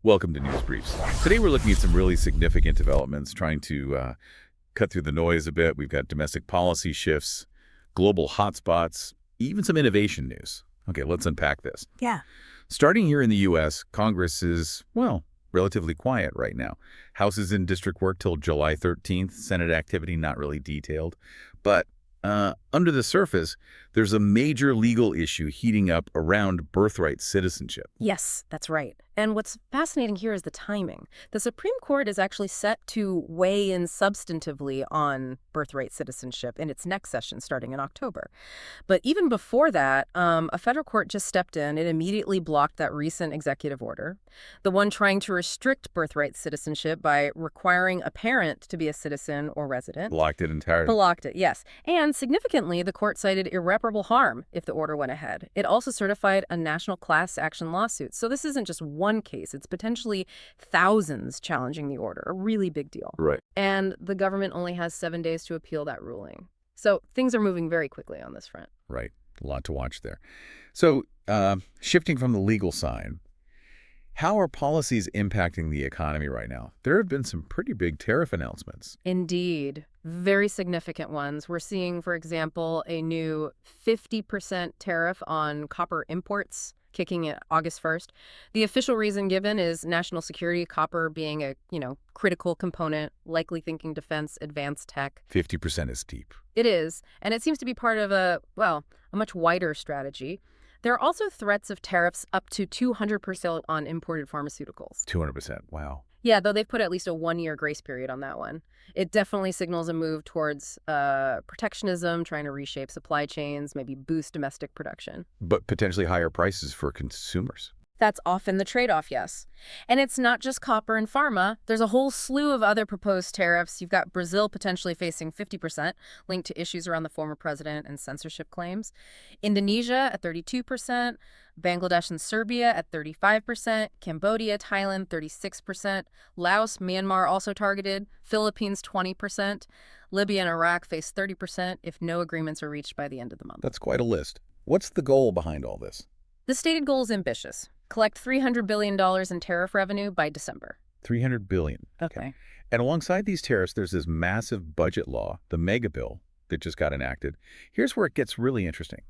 Welcome to News Briefs. Today we're looking at some really significant developments, trying to cut through the noise a bit. We've got domestic policy shifts, global hotspots, even some innovation news. Okay, let's unpack this. Yeah. Starting here in the U.S., Congress is, well, relatively quiet right now. House is in district work till July 13th. Senate activity not really detailed. But under the surface, there's a major legal issue heating up around birthright citizenship. Yes, that's right. And what's fascinating here is the timing. The Supreme Court is actually set to weigh in substantively on birthright citizenship in its next session starting in October. But even before that, a federal court just stepped in. It immediately blocked that recent executive order, the one trying to restrict birthright citizenship by requiring a parent to be a citizen or resident. Blocked it entirely. Blocked it, yes. And significantly, the court cited irreparable harm if the order went ahead. It also certified a national class action lawsuit. So this isn't just one case. It's potentially thousands challenging the order. A really big deal. Right. And the government only has 7 days to appeal that ruling. So things are moving very quickly on this front. Right. A lot to watch there. So shifting from the legal side, how are policies impacting the economy right now? There have been some pretty big tariff announcements. Indeed. Very significant ones. We're seeing, for example, a new 50% tariff on copper imports kicking in August 1st. The official reason given is national security, copper being a, critical component, likely thinking defense, advanced tech. 50% is steep. It is, and it seems to be part of a much wider strategy. There are also threats of tariffs up to 200% on imported pharmaceuticals. 200%. Wow. Yeah, though they've put at least a 1-year grace period on that one. It definitely signals a move towards protectionism, trying to reshape supply chains, maybe boost domestic production. But potentially higher prices for consumers. That's often the trade-off, yes. And it's not just copper and pharma. There's a whole slew of other proposed tariffs. You've got Brazil potentially facing 50%, linked to issues around the former president and censorship claims. Indonesia at 32%, Bangladesh and Serbia at 35%, Cambodia, Thailand, 36%, Laos, Myanmar also targeted, Philippines, 20%, Libya and Iraq face 30% if no agreements are reached by the end of the month. That's quite a list. What's the goal behind all this? The stated goal is ambitious. Collect $300 billion in tariff revenue by December. $300 billion. Okay. And alongside these tariffs, there's this massive budget law, the mega bill, that just got enacted. Here's where it gets really interesting,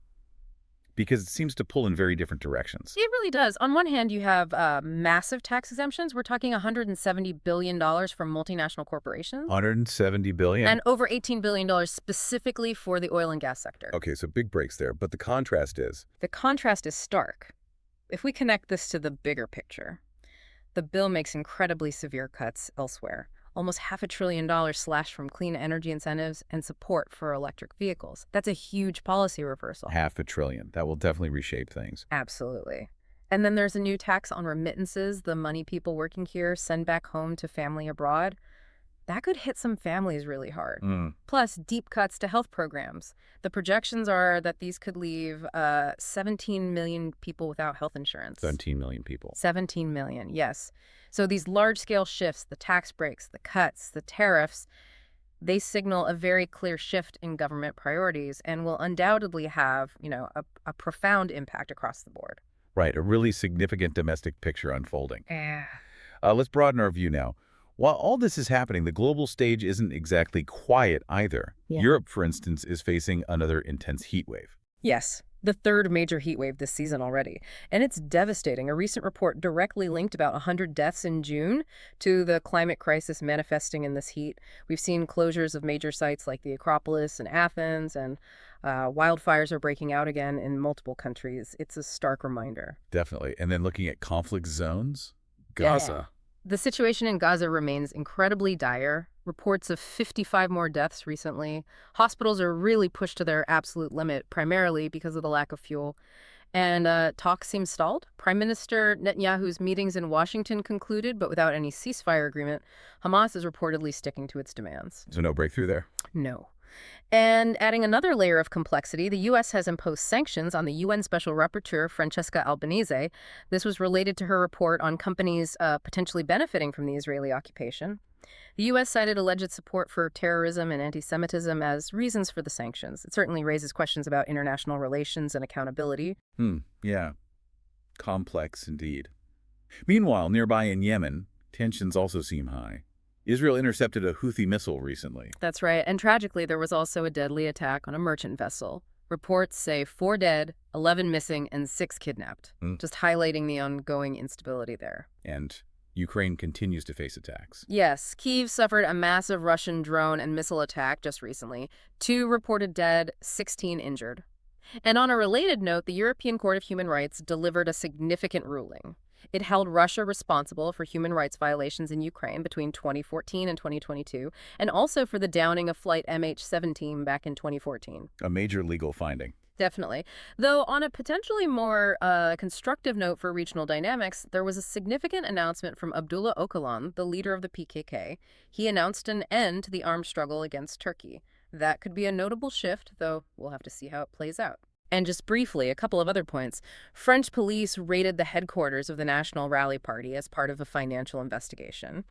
because it seems to pull in very different directions. It really does. On one hand, you have massive tax exemptions. We're talking $170 billion from multinational corporations. $170 billion. And over $18 billion specifically for the oil and gas sector. Okay, so big breaks there. But the contrast is? The contrast is stark. If we connect this to the bigger picture, the bill makes incredibly severe cuts elsewhere. Almost $500 billion slashed from clean energy incentives and support for electric vehicles. That's a huge policy reversal. $500 billion. That will definitely reshape things. Absolutely. And then there's a new tax on remittances, the money people working here send back home to family abroad. That could hit some families really hard. Plus, deep cuts to health programs. The projections are that these could leave 17 million people without health insurance. 17 million people. 17 million, yes. So these large-scale shifts, the tax breaks, the cuts, the tariffs, they signal a very clear shift in government priorities and will undoubtedly have, a profound impact across the board. Right, a really significant domestic picture unfolding. Yeah. Let's broaden our view now. While all this is happening, the global stage isn't exactly quiet either. Yeah. Europe, for instance, is facing another intense heat wave. Yes, the third major heat wave this season already. And it's devastating. A recent report directly linked about 100 deaths in June to the climate crisis manifesting in this heat. We've seen closures of major sites like the Acropolis in Athens, and wildfires are breaking out again in multiple countries. It's a stark reminder. Definitely. And then looking at conflict zones, Gaza. Yeah. The situation in Gaza remains incredibly dire. Reports of 55 more deaths recently. Hospitals are really pushed to their absolute limit, primarily because of the lack of fuel. And talks seem stalled. Prime Minister Netanyahu's meetings in Washington concluded, but without any ceasefire agreement. Hamas is reportedly sticking to its demands. So no breakthrough there? No. And adding another layer of complexity, the U.S. has imposed sanctions on the UN Special Rapporteur, Francesca Albanese. This was related to her report on companies potentially benefiting from the Israeli occupation. The U.S. cited alleged support for terrorism and anti-Semitism as reasons for the sanctions. It certainly raises questions about international relations and accountability. Yeah. Complex indeed. Meanwhile, nearby in Yemen, tensions also seem high. Israel intercepted a Houthi missile recently. That's right. And tragically, there was also a deadly attack on a merchant vessel. Reports say 4 dead, 11 missing, and 6 kidnapped, just highlighting the ongoing instability there. And Ukraine continues to face attacks. Yes, Kyiv suffered a massive Russian drone and missile attack just recently. 2 reported dead, 16 injured. And on a related note, the European Court of Human Rights delivered a significant ruling. It held Russia responsible for human rights violations in Ukraine between 2014 and 2022, and also for the downing of flight MH17 back in 2014. A major legal finding. Definitely. Though on a potentially more constructive note for regional dynamics, there was a significant announcement from Abdullah Öcalan, the leader of the PKK. He announced an end to the armed struggle against Turkey. That could be a notable shift, though we'll have to see how it plays out. And just briefly, a couple of other points. French police raided the headquarters of the National Rally Party as part of a financial investigation.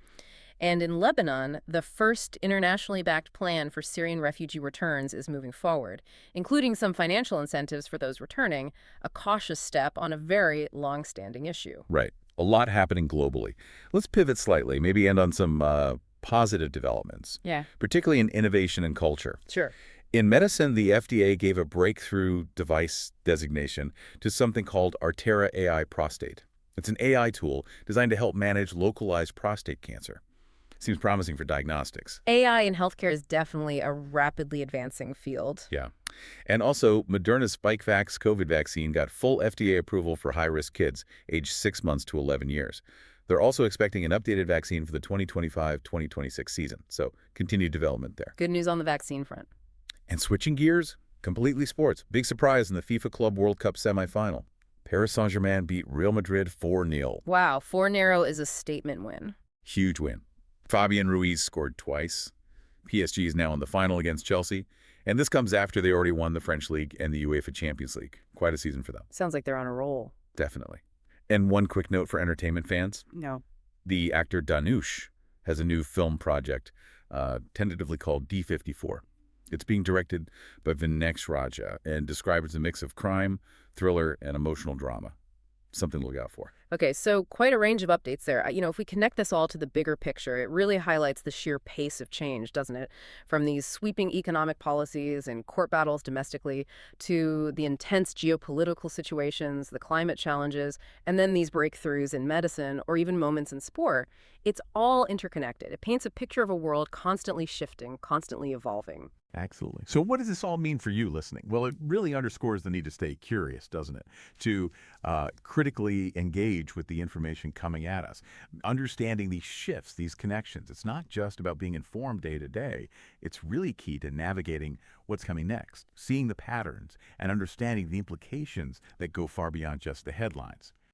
And in Lebanon, the first internationally backed plan for Syrian refugee returns is moving forward, including some financial incentives for those returning, a cautious step on a very long-standing issue. Right. A lot happening globally. Let's pivot slightly, maybe end on some positive developments. Yeah. Particularly in innovation and culture. Sure. In medicine, the FDA gave a breakthrough device designation to something called Artera AI Prostate. It's an AI tool designed to help manage localized prostate cancer. Seems promising for diagnostics. AI in healthcare is definitely a rapidly advancing field. Yeah. And also, Moderna's Spikevax COVID vaccine got full FDA approval for high-risk kids aged 6 months to 11 years. They're also expecting an updated vaccine for the 2025-2026 season, so continued development there. Good news on the vaccine front. And switching gears, completely sports. Big surprise in the FIFA Club World Cup semifinal. Paris Saint-Germain beat Real Madrid 4-0. Wow, 4-0 is a statement win. Huge win. Fabian Ruiz scored twice. PSG is now in the final against Chelsea. And this comes after they already won the French League and the UEFA Champions League. Quite a season for them. Sounds like they're on a roll. Definitely. And one quick note for entertainment fans. No. The actor Dhanush has a new film project, tentatively called D54. It's being directed by Vinesh Raja and described as a mix of crime, thriller, and emotional drama. Something to look out for. Okay, so quite a range of updates there. If we connect this all to the bigger picture, it really highlights the sheer pace of change, doesn't it? From these sweeping economic policies and court battles domestically to the intense geopolitical situations, the climate challenges, and then these breakthroughs in medicine or even moments in sport. It's all interconnected. It paints a picture of a world constantly shifting, constantly evolving. Absolutely. So what does this all mean for you listening? Well, it really underscores the need to stay curious, doesn't it? To critically engage with the information coming at us, understanding these shifts, these connections. It's not just about being informed day to day. It's really key to navigating what's coming next, seeing the patterns and understanding the implications that go far beyond just the headlines.